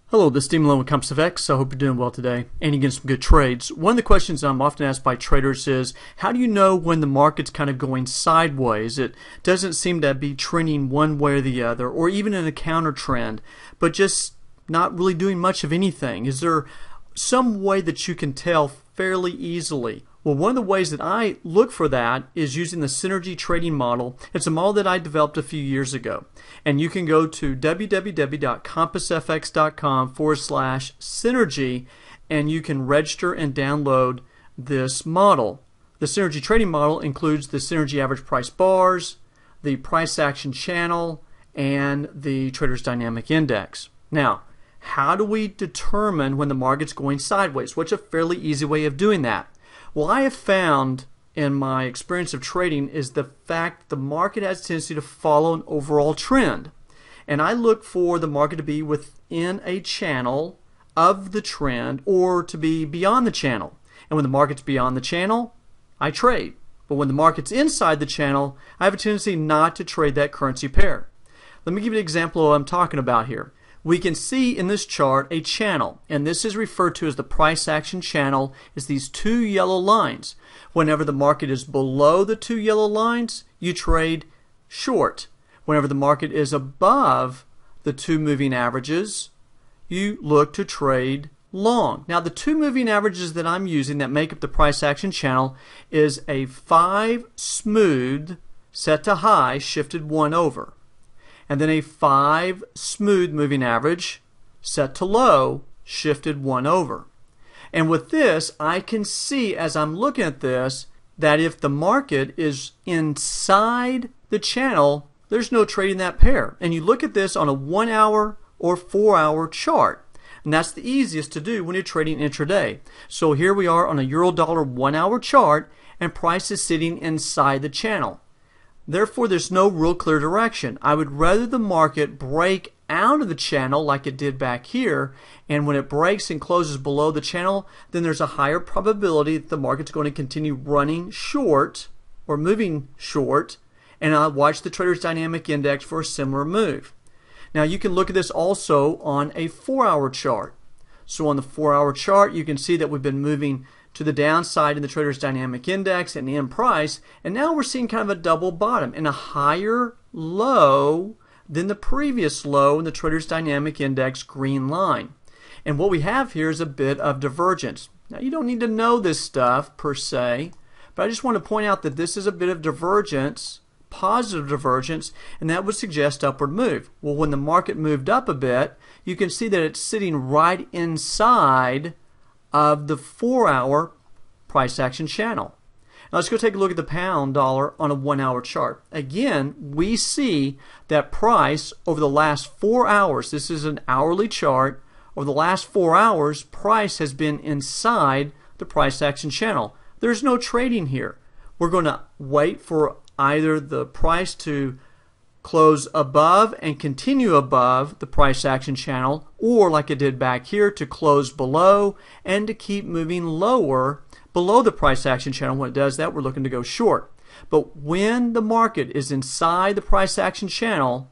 Hello, this is Steve Malone with CompassFX. I hope you're doing well today and you get some good trades. One of the questions I'm often asked by traders is, how do you know when the market's kind of going sideways? It doesn't seem to be trending one way or the other, or even in a counter trend, but just not really doing much of anything. Is there some way that you can tell fairly easily? Well, one of the ways that I look for that is using the Synergy trading model. It's a model that I developed a few years ago. And you can go to www.compassfx.com/synergy and you can register and download this model. The Synergy trading model includes the Synergy average price bars, the price action channel, and the Traders Dynamic Index. Now, how do we determine when the market's going sideways? What's a fairly easy way of doing that? Well, I have found in my experience of trading is the fact that the market has a tendency to follow an overall trend. And I look for the market to be within a channel of the trend or to be beyond the channel. And when the market's beyond the channel, I trade. But when the market's inside the channel, I have a tendency not to trade that currency pair. Let me give you an example of what I'm talking about here. We can see in this chart a channel, and this is referred to as the price action channel. It's these two yellow lines. Whenever the market is below the two yellow lines, you trade short. Whenever the market is above the two moving averages, you look to trade long. Now, the two moving averages that I'm using that make up the price action channel is a 5 smooth set to high, shifted 1 over. And then a 5 smooth moving average set to low, shifted 1 over. And with this, I can see as I'm looking at this that if the market is inside the channel, there's no trading that pair. And you look at this on a 1 hour or 4 hour chart. And that's the easiest to do when you're trading intraday. So here we are on a Euro-Dollar 1 hour chart, and price is sitting inside the channel. Therefore, there's no real clear direction. I would rather the market break out of the channel like it did back here, and when it breaks and closes below the channel, then there's a higher probability that the market's going to continue running short or moving short, and I'll watch the Traders Dynamic Index for a similar move. Now, you can look at this also on a 4 hour chart. So on the 4 hour chart, you can see that we've been moving to the downside in the Traders Dynamic Index and in price, and now we're seeing kind of a double bottom and a higher low than the previous low in the Traders Dynamic Index green line. And what we have here is a bit of divergence. Now, you don't need to know this stuff per se, but I just want to point out that this is a bit of divergence, positive divergence, and that would suggest upward move. Well, when the market moved up a bit, you can see that it's sitting right inside of the 4 hour price action channel. Now let's go take a look at the pound dollar on a 1 hour chart. Again, we see that price over the last 4 hours, this is an hourly chart, over the last 4 hours, price has been inside the price action channel. There's no trading here. We're going to wait for either the price to close above and continue above the price action channel, or like it did back here, to close below and to keep moving lower below the price action channel. When it does that, we're looking to go short. But when the market is inside the price action channel,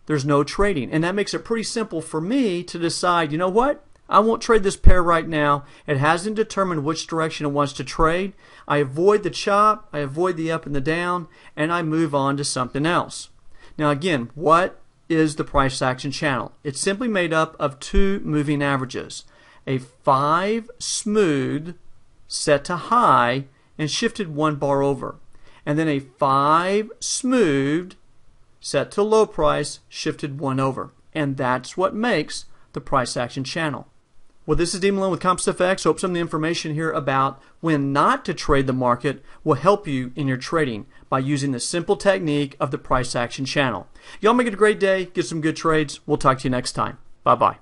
there's no trading. And that makes it pretty simple for me to decide, you know what? I won't trade this pair right now. It hasn't determined which direction it wants to trade. I avoid the chop, I avoid the up and the down, and I move on to something else. Now again, what is the price action channel? It's simply made up of two moving averages. A 5 smooth set to high and shifted 1 bar over. And then a 5 smooth set to low price, shifted 1 over. And that's what makes the price action channel. Well, this is Steve Malone with CompassFX. Hope some of the information here about when not to trade the market will help you in your trading by using the simple technique of the price action channel. Y'all make it a great day. Get some good trades. We'll talk to you next time. Bye-bye.